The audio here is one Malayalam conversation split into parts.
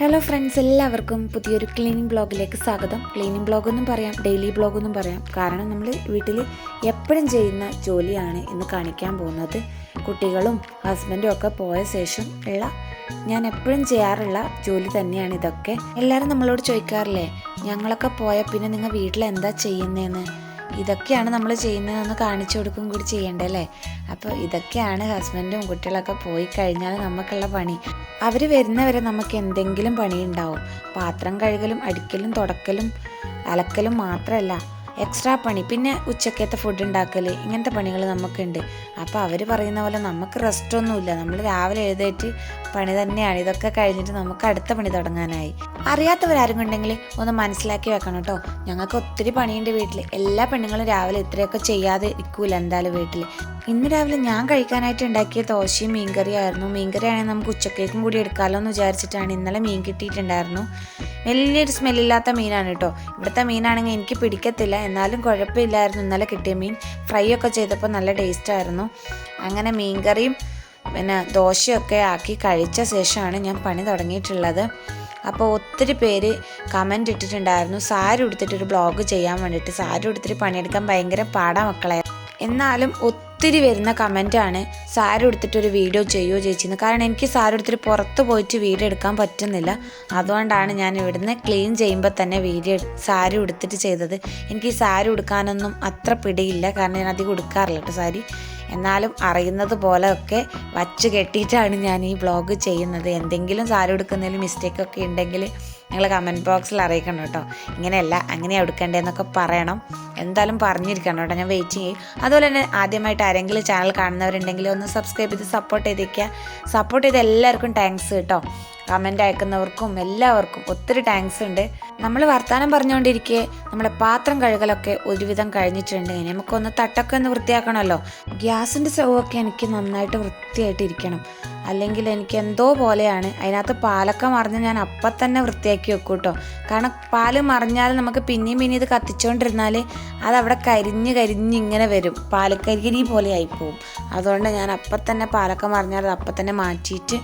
ഹലോ ഫ്രണ്ട്സ്, എല്ലാവർക്കും പുതിയൊരു ക്ലീനിങ് ബ്ലോഗിലേക്ക് സ്വാഗതം. ക്ലീനിങ് ബ്ലോഗെന്നും പറയാം, ഡെയിലി ബ്ലോഗെന്നും പറയാം. കാരണം നമ്മൾ വീട്ടിൽ എപ്പോഴും ചെയ്യുന്ന ജോലിയാണ് ഇന്ന് കാണിക്കാൻ പോകുന്നത്. കുട്ടികളും ഹസ്ബൻഡും ഒക്കെ പോയ ശേഷം ഞാൻ എപ്പോഴും ചെയ്യാറുള്ള ജോലി തന്നെയാണ് ഇതൊക്കെ. എല്ലാവരും നമ്മളോട് ചോദിക്കാറില്ലേ, ഞങ്ങളൊക്കെ പോയാൽ പിന്നെ നിങ്ങൾ വീട്ടിൽ എന്താ ചെയ്യുന്നതെന്ന്. ഇതൊക്കെയാണ് നമ്മൾ ചെയ്യുന്നതെന്ന് കാണിച്ചു കൊടുക്കും കൂടി ചെയ്യണ്ടല്ലേ. അപ്പോൾ ഇതൊക്കെയാണ് ഹസ്ബൻഡും കുട്ടികളൊക്കെ പോയി കഴിഞ്ഞാൽ നമുക്കുള്ള പണി. അവർ വരുന്നവരെ നമുക്ക് എന്തെങ്കിലും പണിയുണ്ടാവും. പാത്രം കഴുകലും അടിക്കലും തുടക്കലും അലക്കലും മാത്രമല്ല, എക്സ്ട്രാ പണി. പിന്നെ ഉച്ചക്കത്തെ ഫുഡ് ഉണ്ടാക്കൽ, ഇങ്ങനത്തെ പണികൾ നമുക്കുണ്ട്. അപ്പോൾ അവർ പറയുന്ന പോലെ നമുക്ക് റെസ്റ്റൊന്നുമില്ല. നമ്മൾ രാവിലെ എഴുന്നേറ്റ് പണി തന്നെയാണ്. ഇതൊക്കെ കഴിഞ്ഞിട്ട് നമുക്ക് അടുത്ത പണി തുടങ്ങാനായി. അറിയാത്തവരാരും ഉണ്ടെങ്കിൽ ഒന്ന് മനസ്സിലാക്കി വെക്കണം കേട്ടോ. ഞങ്ങൾക്ക് ഒത്തിരി പണിയുണ്ട് വീട്ടിൽ. എല്ലാ പെണ്ണുങ്ങളും രാവിലെ ഇത്രയൊക്കെ ചെയ്യാതെ ഇരിക്കൂല എന്തായാലും വീട്ടിൽ. ഇന്ന് രാവിലെ ഞാൻ കഴിക്കാനായിട്ട് ഉണ്ടാക്കിയ ദോശയും മീൻകറിയായിരുന്നു. മീൻകറിയാണെങ്കിൽ നമുക്ക് ഉച്ചക്കേക്കും കൂടി എടുക്കാമല്ലോ എന്ന് വിചാരിച്ചിട്ടാണ്. ഇന്നലെ മീൻ കിട്ടിയിട്ടുണ്ടായിരുന്നു. വലിയൊരു സ്മെല്ലില്ലാത്ത മീനാണ് കേട്ടോ. ഇവിടുത്തെ മീനാണെങ്കിൽ എനിക്ക് പിടിക്കത്തില്ല, എന്നാലും കുഴപ്പമില്ലായിരുന്നു. ഇന്നലെ കിട്ടിയ മീൻ ഫ്രൈ ഒക്കെ ചെയ്തപ്പോൾ നല്ല ടേസ്റ്റായിരുന്നു. അങ്ങനെ മീൻകറിയും പിന്നെ ദോശയൊക്കെ ആക്കി കഴിച്ച ശേഷമാണ് ഞാൻ പണി തുടങ്ങിയിട്ടുള്ളത്. അപ്പോൾ ഒത്തിരി പേര് കമൻ്റ് ഇട്ടിട്ടുണ്ടായിരുന്നു സാരി ഉടുത്തിട്ടൊരു ബ്ലോഗ് ചെയ്യാൻ വേണ്ടിയിട്ട്. സാരി ഉടുത്തിട്ട് പണിയെടുക്കാൻ ഭയങ്കര പാടാ മക്കളെ. എന്നാലും ഒത്തിരി വരുന്ന കമൻറ്റാണ് സാരി ഉടുത്തിട്ടൊരു വീഡിയോ ചെയ്യുമോ ചേച്ചിന്ന്. കാരണം എനിക്ക് സാരി ഉടുത്തിട്ട് പുറത്ത് പോയിട്ട് വീഡിയോ എടുക്കാൻ പറ്റുന്നില്ല. അതുകൊണ്ടാണ് ഞാൻ ഇവിടുന്ന് ക്ലീൻ ചെയ്യുമ്പോൾ തന്നെ വീഡിയോ സാരി ഉടുത്തിട്ട് ചെയ്തത്. എനിക്ക് ഈ സാരി ഉടുക്കാനൊന്നും അത്ര പിടിയില്ല, കാരണം ഞാൻ അധികം ഉടുക്കാറില്ല കേട്ടോ സാരി. എന്നാലും അറിയുന്നത് പോലെയൊക്കെ വച്ച് കെട്ടിയിട്ടാണ് ഞാൻ ഈ വ്ളോഗ് ചെയ്യുന്നത്. എന്തെങ്കിലും സാരി ഉടുക്കുന്നതിൽ മിസ്റ്റേക്കൊക്കെ ഉണ്ടെങ്കിൽ നിങ്ങൾ കമൻറ്റ് ബോക്സിൽ അറിയിക്കണം കേട്ടോ. ഇങ്ങനെയല്ല അങ്ങനെയാണ് എടുക്കേണ്ടതെന്നൊക്കെ പറയണം. എന്തായാലും പറഞ്ഞിരിക്കണം കേട്ടോ, ഞാൻ വെയിറ്റ് ചെയ്യും. അതുപോലെ തന്നെ ആദ്യമായിട്ട് ആരെങ്കിലും ചാനൽ കാണുന്നവരുണ്ടെങ്കിൽ ഒന്ന് സബ്സ്ക്രൈബ് ചെയ്ത് സപ്പോർട്ട് ചെയ്തേക്കുക. സപ്പോർട്ട് ചെയ്ത എല്ലാവർക്കും താങ്ക്സ് കേട്ടോ. കമൻ്റ് അയക്കുന്നവർക്കും എല്ലാവർക്കും ഒത്തിരി താങ്ക്സ് ഉണ്ട്. നമ്മൾ വർത്തമാനം പറഞ്ഞുകൊണ്ടിരിക്കെ നമ്മുടെ പാത്രം കഴുകലൊക്കെ ഒരുവിധം കഴിഞ്ഞിട്ടുണ്ട്. ഇനി നമുക്കൊന്ന് തട്ടൊക്കെ ഒന്ന് വൃത്തിയാക്കണമല്ലോ. ഗ്യാസിൻ്റെ സ്റ്റൗവൊക്കെ എനിക്ക് നന്നായിട്ട് വൃത്തിയായിട്ട് ഇരിക്കണം, അല്ലെങ്കിൽ എനിക്ക് എന്തോ പോലെയാണ്. അതിനകത്ത് പാലൊക്കെ മറിഞ്ഞ് ഞാൻ അപ്പം തന്നെ വൃത്തിയാക്കി വെക്കും കേട്ടോ. കാരണം പാല് മറിഞ്ഞാൽ നമുക്ക് പിന്നെയും ഇത് കത്തിച്ചുകൊണ്ടിരുന്നാൽ അതവിടെ കരിഞ്ഞ് ഇങ്ങനെ വരും, പാല് കരികരി പോലെ ആയിപ്പോവും. അതുകൊണ്ട് ഞാൻ അപ്പം തന്നെ പാലൊക്കെ മറിഞ്ഞാൽ അത് അപ്പം തന്നെ മാറ്റിയിട്ട്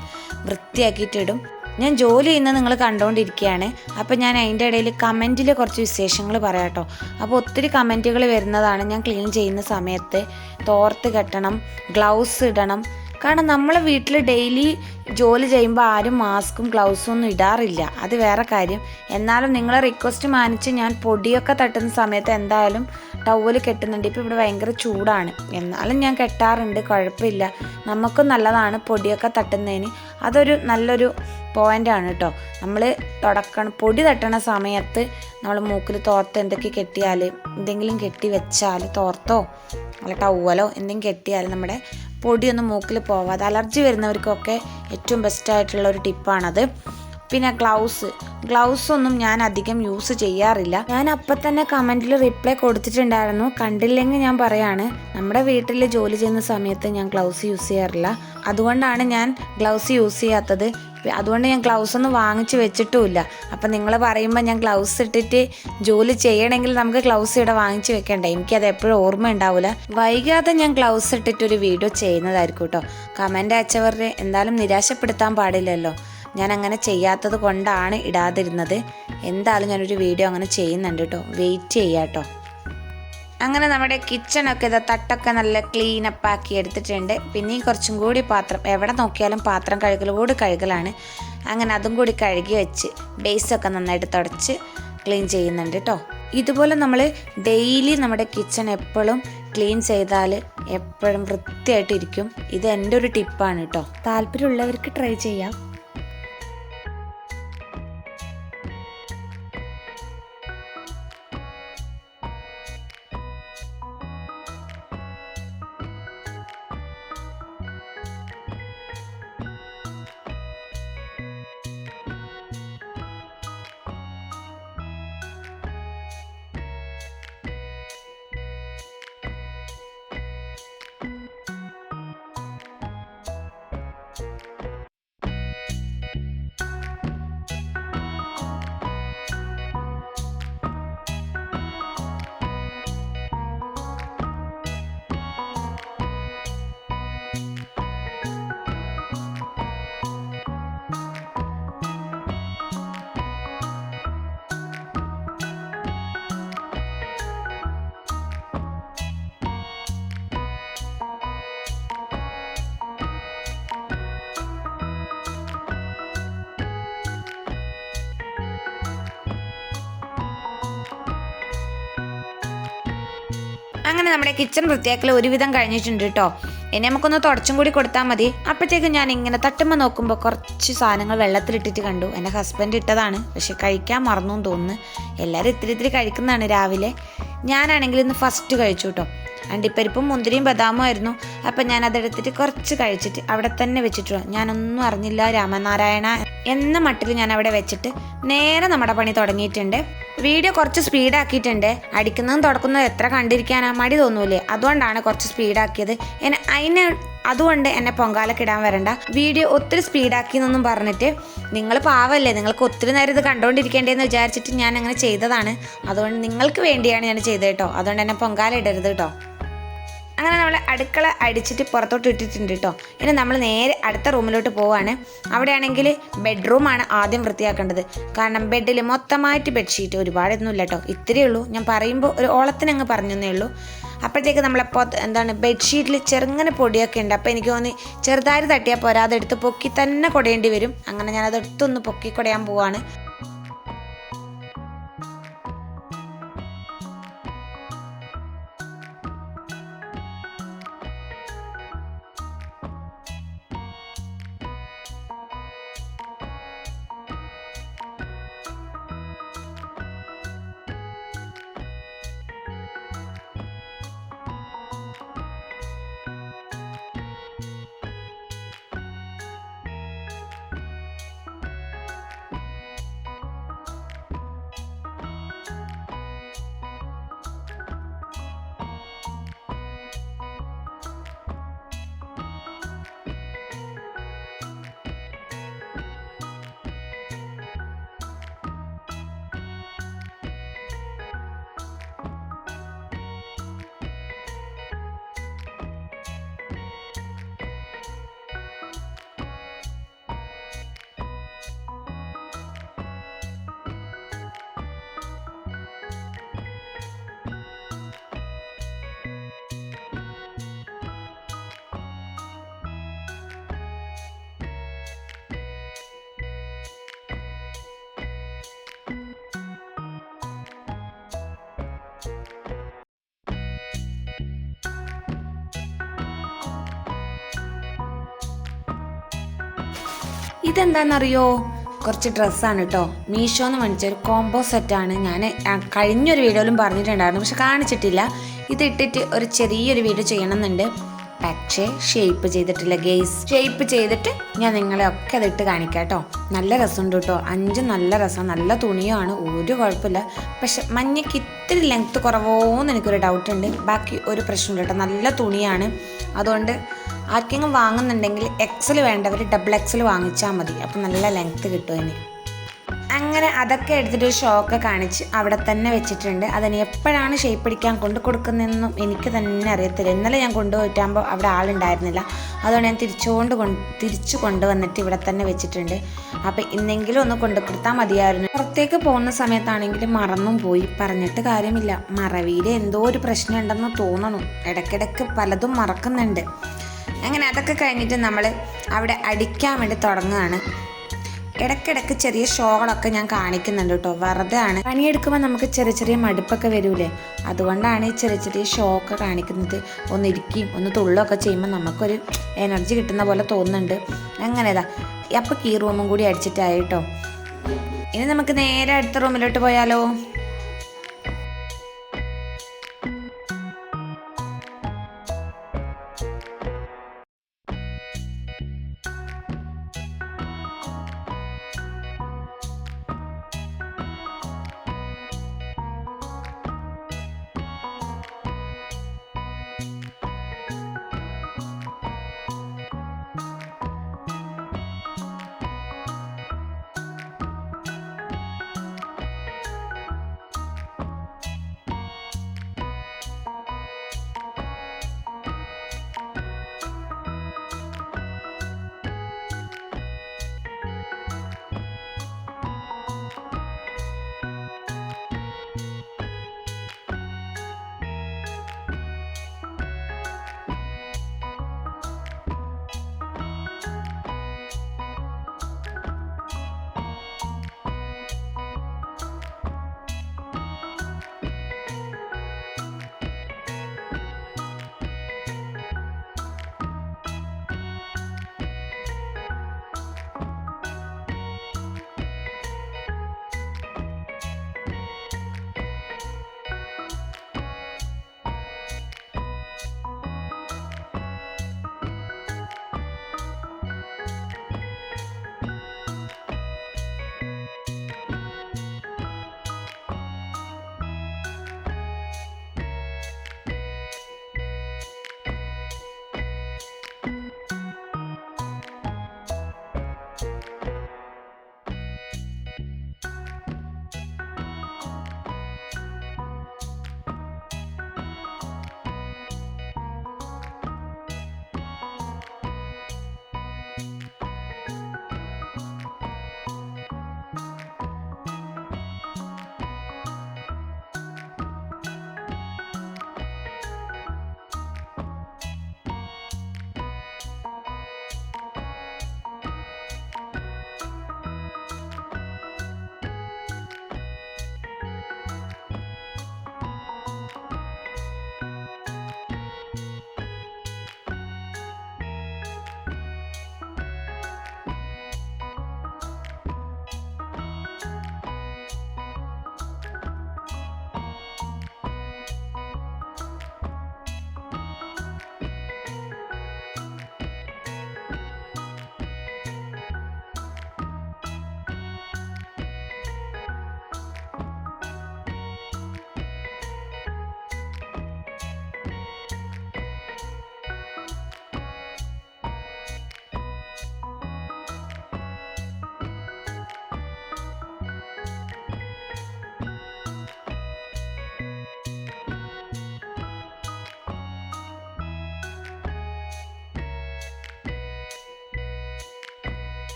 വൃത്തിയാക്കിയിട്ടിടും. ഞാൻ ജോലി ചെയ്യുന്നത് നിങ്ങൾ കണ്ടുകൊണ്ടിരിക്കുകയാണ്. അപ്പോൾ ഞാൻ അതിൻ്റെ ഇടയിൽ കമൻറ്റിൽ കുറച്ച് വിശേഷങ്ങൾ പറയാം കേട്ടോ. അപ്പോൾ ഒത്തിരി കമൻറ്റുകൾ വരുന്നതാണ് ഞാൻ ക്ലീൻ ചെയ്യുന്ന സമയത്ത്. തോർത്ത് കെട്ടണം, ഗ്ലൗസ് ഇടണം. കാരണം നമ്മളെ വീട്ടിൽ ഡെയിലി ജോലി ചെയ്യുമ്പോൾ ആരും മാസ്കും ഗ്ലൗസും ഒന്നും ഇടാറില്ല, അത് വേറെ കാര്യം. എന്നാലും നിങ്ങളെ റിക്വസ്റ്റ് മാനിച്ച് ഞാൻ പൊടിയൊക്കെ തട്ടുന്ന സമയത്ത് എന്തായാലും ടവൽ കെട്ടുന്നുണ്ട്. ഇപ്പോൾ ഇവിടെ ഭയങ്കര ചൂടാണ്, എന്നാലും ഞാൻ കെട്ടാറുണ്ട്, കുഴപ്പമില്ല. നമുക്കും നല്ലതാണ് പൊടിയൊക്കെ തട്ടുന്നതിന്. അതൊരു നല്ലൊരു പോയിൻ്റാണ് കേട്ടോ. നമ്മൾ പൊടി തട്ടണ സമയത്ത് നമ്മൾ മൂക്കിൽ തോർത്ത് എന്തൊക്കെ കെട്ടിയാൽ, എന്തെങ്കിലും കെട്ടി വെച്ചാൽ, തോർത്തോ അല്ല ടവലോ എന്തെങ്കിലും കെട്ടിയാൽ നമ്മുടെ പൊടിയൊന്നും മൂക്കിൽ പോവാതെ, അലർജി വരുന്നവർക്കൊക്കെ ഏറ്റവും ബെസ്റ്റായിട്ടുള്ള ഒരു ടിപ്പാണത്. പിന്നെ ഗ്ലൗസ് ഒന്നും ഞാൻ അധികം യൂസ് ചെയ്യാറില്ല. ഞാൻ അപ്പം തന്നെ കമൻറ്റിൽ റിപ്ലൈ കൊടുത്തിട്ടുണ്ടായിരുന്നു. കണ്ടില്ലെങ്കിൽ ഞാൻ പറയാണ്, നമ്മുടെ വീട്ടിൽ ജോലി ചെയ്യുന്ന സമയത്ത് ഞാൻ ഗ്ലൗസ് യൂസ് ചെയ്യാറില്ല. അതുകൊണ്ടാണ് ഞാൻ ഗ്ലൗസ് യൂസ് ചെയ്യാത്തത്. അതുകൊണ്ട് ഞാൻ ഗ്ലൗസ് ഒന്നും വാങ്ങിച്ച് വെച്ചിട്ടുമില്ല. അപ്പം നിങ്ങൾ പറയുമ്പോൾ ഞാൻ ഗ്ലൗസ് ഇട്ടിട്ട് ജോലി ചെയ്യണമെങ്കിൽ നമുക്ക് ഗ്ലൗസ് ഇവിടെ വാങ്ങിച്ച് വെക്കണ്ടേ. എനിക്കത് എപ്പോഴും ഓർമ്മ ഉണ്ടാവില്ല. വൈകാതെ ഞാൻ ഗ്ലൗസ് ഇട്ടിട്ടൊരു വീഡിയോ ചെയ്യുന്നതായിരിക്കും കേട്ടോ. കമൻ്റ് അയച്ചവരെ എന്തായാലും നിരാശപ്പെടുത്താൻ പാടില്ലല്ലോ. ഞാൻ അങ്ങനെ ചെയ്യാത്തത് കൊണ്ടാണ് ഇടാതിരുന്നത്. എന്തായാലും ഞാനൊരു വീഡിയോ അങ്ങനെ ചെയ്യുന്നുണ്ട് കേട്ടോ, വെയിറ്റ് ചെയ്യാം കേട്ടോ. അങ്ങനെ നമ്മുടെ കിച്ചണൊക്കെ തട്ടൊക്കെ നല്ല ക്ലീനപ്പാക്കി എടുത്തിട്ടുണ്ട്. പിന്നെയും കുറച്ചും കൂടി പാത്രം, എവിടെ നോക്കിയാലും പാത്രം കഴുകലാണ്. അങ്ങനെ അതും കൂടി കഴുകി വെച്ച് ബേസൊക്കെ നന്നായിട്ട് തുടച്ച് ക്ലീൻ ചെയ്യുന്നുണ്ട് കേട്ടോ. ഇതുപോലെ നമ്മൾ ഡെയിലി നമ്മുടെ കിച്ചൺ എപ്പോഴും ക്ലീൻ ചെയ്താൽ എപ്പോഴും വൃത്തിയായിട്ടിരിക്കും. ഇത് എൻ്റെ ഒരു ടിപ്പാണ് കേട്ടോ. താല്പര്യമുള്ളവർക്ക് ട്രൈ ചെയ്യാം. അങ്ങനെ നമ്മുടെ കിച്ചൺ വൃത്തിയാക്കൽ ഒരുവിധം കഴിഞ്ഞിട്ടുണ്ട് കേട്ടോ. ഇനി നമുക്കൊന്ന് തുടച്ചും കൂടി കൊടുത്താൽ മതി. അപ്പോഴത്തേക്കും ഞാൻ ഇങ്ങനെ തട്ടുമ്പോൾ നോക്കുമ്പോൾ കുറച്ച് സാധനങ്ങൾ വെള്ളത്തിലിട്ടിട്ട് കണ്ടു. എൻ്റെ ഹസ്ബൻഡ് ഇട്ടതാണ്, പക്ഷെ കഴിക്കാൻ മറന്നു എന്ന് തോന്നുന്നു. എല്ലാവരും ഇത്തിരി കഴിക്കുന്നതാണ് രാവിലെ. ഞാനാണെങ്കിൽ ഇന്ന് ഫസ്റ്റ് കഴിച്ചു കേട്ടോ. അണ്ടിപ്പരിപ്പും മുന്തിരിയും ബദാമും ആയിരുന്നു. അപ്പം ഞാൻ അതെടുത്തിട്ട് കുറച്ച് കഴിച്ചിട്ട് അവിടെ തന്നെ വെച്ചിട്ടു. ഞാനൊന്നും അറിഞ്ഞില്ല. രാമനാരായണ എന്ന മട്ടിൽ ഞാൻ അവിടെ വെച്ചിട്ട് നേരെ നമ്മുടെ പണി തുടങ്ങിയിട്ടുണ്ട്. വീഡിയോ കുറച്ച് സ്പീഡാക്കിയിട്ടുണ്ട്. അടിക്കുന്നതും തുടക്കുന്നതും എത്ര കണ്ടിരിക്കാനാ, മടി തോന്നൂലേ? അതുകൊണ്ടാണ് കുറച്ച് സ്പീഡാക്കിയത്. അതുകൊണ്ട് എന്നെ പൊങ്കാലക്കിടാൻ വരണ്ട. വീഡിയോ ഒത്തിരി സ്പീഡാക്കി എന്നൊന്നും പറഞ്ഞിട്ട് നിങ്ങൾ പാവല്ലേ, നിങ്ങൾക്ക് ഒത്തിരി നേരം ഇത് കണ്ടുകൊണ്ടിരിക്കേണ്ടതെന്ന് വിചാരിച്ചിട്ട് ഞാൻ അങ്ങനെ ചെയ്തതാണ്. അതുകൊണ്ട് നിങ്ങൾക്ക് വേണ്ടിയാണ് ഞാൻ ചെയ്തത് കേട്ടോ. അതുകൊണ്ട് എന്നെ പൊങ്കാല ഇടരുത് കേട്ടോ. അങ്ങനെ നമ്മൾ അടുക്കള അടിച്ചിട്ട് പുറത്തോട്ട് ഇട്ടിട്ടുണ്ട് കേട്ടോ. ഇനി നമ്മൾ നേരെ അടുത്ത റൂമിലോട്ട് പോവാണ്. അവിടെയാണെങ്കിൽ ബെഡ്റൂമാണ് ആദ്യം വൃത്തിയാക്കേണ്ടത്. കാരണം ബെഡിൽ മൊത്തമായിട്ട് ബെഡ്ഷീറ്റ് ഒരുപാടൊന്നും ഇല്ല കേട്ടോ. ഇത്രയേ ഉള്ളൂ. ഞാൻ പറയുമ്പോൾ ഒരു ഓളത്തിനങ്ങ് പറഞ്ഞതേ ഉള്ളൂ. അപ്പോഴത്തേക്ക് നമ്മളപ്പോൾ ബെഡ്ഷീറ്റിൽ ചെറുങ്ങനെ പൊടിയൊക്കെ ഉണ്ട്. അപ്പോൾ എനിക്ക് തോന്നി ചെറുതായി തട്ടിയാൽ പോരാ, അതെടുത്ത് പൊക്കി തന്നെ കൊടയേണ്ടി വരും. അങ്ങനെ ഞാനതെടുത്തൊന്ന് പൊക്കി കൊടയാൻ പോവാണ്. ഇതെന്താണെന്നറിയോ? കുറച്ച് ഡ്രസ്സാണ് കേട്ടോ. മീഷോന്ന് മേടിച്ചൊരു കോംബോ സെറ്റാണ്. ഞാൻ കഴിഞ്ഞൊരു വീഡിയോയിലും പറഞ്ഞിട്ടുണ്ടായിരുന്നു, പക്ഷെ കാണിച്ചിട്ടില്ല. ഇതിട്ടിട്ട് ഒരു ചെറിയൊരു വീഡിയോ ചെയ്യണമെന്നുണ്ട്, പക്ഷേ ഷേപ്പ് ചെയ്തിട്ടില്ല ഗെയ്സ്. ഷേപ്പ് ചെയ്തിട്ട് ഞാൻ നിങ്ങളെ ഒക്കെ അതിട്ട് കാണിക്കാം കേട്ടോ. നല്ല രസമുണ്ട് കേട്ടോ. 5 നല്ല രസം, നല്ല തുണിയാണ്, ഒരു കുഴപ്പമില്ല. പക്ഷെ മഞ്ഞയ്ക്ക് ഇത്തിരി ലെങ്ത്ത് കുറവോന്ന് എനിക്കൊരു ഡൗട്ടുണ്ട്. ബാക്കി ഒരു പ്രശ്നമില്ല കേട്ടോ. നല്ല തുണിയാണ്. അതുകൊണ്ട് ആർക്കെങ്കിലും വാങ്ങുന്നുണ്ടെങ്കിൽ എക്സൽ വേണ്ടവർ XXL വാങ്ങിച്ചാൽ മതി. അപ്പം നല്ല ലെങ്ത്ത് കിട്ടും ഇനി. അങ്ങനെ അതൊക്കെ എടുത്തിട്ട് ഒരു ഷോക്ക് കാണിച്ച് അവിടെ തന്നെ വെച്ചിട്ടുണ്ട്. അതിന് എപ്പോഴാണ് ഷേപ്പ് പിടിക്കാൻ കൊടുക്കുന്നതെന്നും എനിക്ക് തന്നെ അറിയത്തില്ല. ഇന്നലെ ഞാൻ കൊണ്ടുപോയിട്ടാകുമ്പോൾ അവിടെ ആളുണ്ടായിരുന്നില്ല. അതുകൊണ്ട് ഞാൻ തിരിച്ചു കൊണ്ടുവന്നിട്ട് ഇവിടെ തന്നെ വെച്ചിട്ടുണ്ട്. അപ്പം ഇന്നെങ്കിലും ഒന്ന് കൊടുത്താൽ മതിയായിരുന്നു. പുറത്തേക്ക് പോകുന്ന സമയത്താണെങ്കിൽ മറന്നും പോയി. പറഞ്ഞിട്ട് കാര്യമില്ല, മറവിയിൽ എന്തോ ഒരു പ്രശ്നം ഉണ്ടെന്ന് തോന്നണം. ഇടയ്ക്കിടയ്ക്ക് പലതും മറക്കുന്നുണ്ട്. അങ്ങനെ അതൊക്കെ കഴിഞ്ഞിട്ട് നമ്മൾ അവിടെ അടിക്കാൻ വേണ്ടി തുടങ്ങുകയാണ്. ഇടയ്ക്കിടയ്ക്ക് ചെറിയ ഷോകളൊക്കെ ഞാൻ കാണിക്കുന്നുണ്ട് കേട്ടോ. വെറുതെ ആണ്. പണിയെടുക്കുമ്പോൾ നമുക്ക് ചെറിയ മടുപ്പൊക്കെ വരൂലേ, അതുകൊണ്ടാണ് ഈ ചെറിയ ഷോ ഒക്കെ കാണിക്കുന്നത്. ഒന്ന് ഇരിക്കുകയും ഒന്ന് തുള്ളൊക്കെ ചെയ്യുമ്പോൾ നമുക്കൊരു എനർജി കിട്ടുന്ന പോലെ തോന്നുന്നുണ്ട്. അങ്ങനെതാ അപ്പോൾ ഈ റൂമും കൂടി അടിച്ചിട്ടായി കേട്ടോ. ഇനി നമുക്ക് നേരെ അടുത്ത റൂമിലോട്ട് പോയാലോ?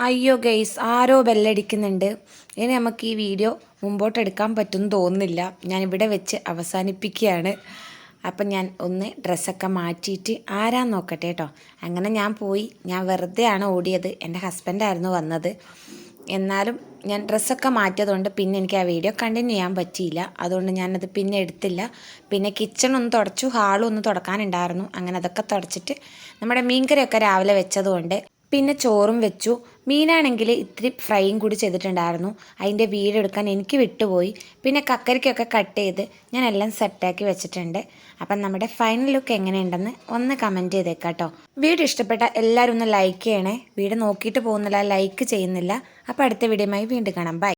അയ്യോ ഗെയ്സ്, ആരോ ബെല്ലടിക്കുന്നുണ്ട്. ഇനി നമുക്ക് ഈ വീഡിയോ മുമ്പോട്ട് എടുക്കാൻ പറ്റുമെന്ന് തോന്നുന്നില്ല. ഞാനിവിടെ വെച്ച് അവസാനിപ്പിക്കുകയാണ്. അപ്പം ഞാൻ ഒന്ന് ഡ്രസ്സൊക്കെ മാറ്റിയിട്ട് ആരാന്ന് നോക്കട്ടെ കേട്ടോ. അങ്ങനെ ഞാൻ പോയി. ഞാൻ വെറുതെയാണ് ഓടിയത്. എൻ്റെ ഹസ്ബൻഡായിരുന്നു വന്നത്. എന്നാലും ഞാൻ ഡ്രസ്സൊക്കെ മാറ്റിയതുകൊണ്ട് പിന്നെ എനിക്ക് ആ വീഡിയോ കണ്ടിന്യൂ ചെയ്യാൻ പറ്റിയില്ല. അതുകൊണ്ട് ഞാനത് പിന്നെ എടുത്തില്ല. പിന്നെ കിച്ചണൊന്ന് തുടച്ചു, ഹാളും ഒന്ന് തുടക്കാനുണ്ടായിരുന്നു. അങ്ങനെ അതൊക്കെ തുടച്ചിട്ട് നമ്മുടെ മീൻകറിയൊക്കെ രാവിലെ വെച്ചതുകൊണ്ട് പിന്നെ ചോറും വെച്ചു. മീനാണെങ്കിൽ ഇത്തിരി ഫ്രൈയും കൂടി ചെയ്തിട്ടുണ്ടായിരുന്നു. അതിൻ്റെ വീഡിയോ എടുക്കാൻ എനിക്ക് വിട്ടുപോയി. പിന്നെ കക്കരിക്കൊക്കെ കട്ട് ചെയ്ത് ഞാൻ എല്ലാം സെറ്റാക്കി വെച്ചിട്ടുണ്ട്. അപ്പം നമ്മുടെ ഫൈനൽ ലുക്ക് എങ്ങനെയുണ്ടെന്ന് ഒന്ന് കമൻറ്റ് ചെയ്തേക്കാം കേട്ടോ. വീഡിയോ ഇഷ്ടപ്പെട്ട എല്ലാവരും ഒന്ന് ലൈക്ക് ചെയ്യണേ. വീഡിയോ നോക്കിയിട്ട് പോകുന്നില്ല, ലൈക്ക് ചെയ്യുന്നില്ല. അപ്പോൾ അടുത്ത വീഡിയോയുമായി വീണ്ടും കാണാം. ബൈ.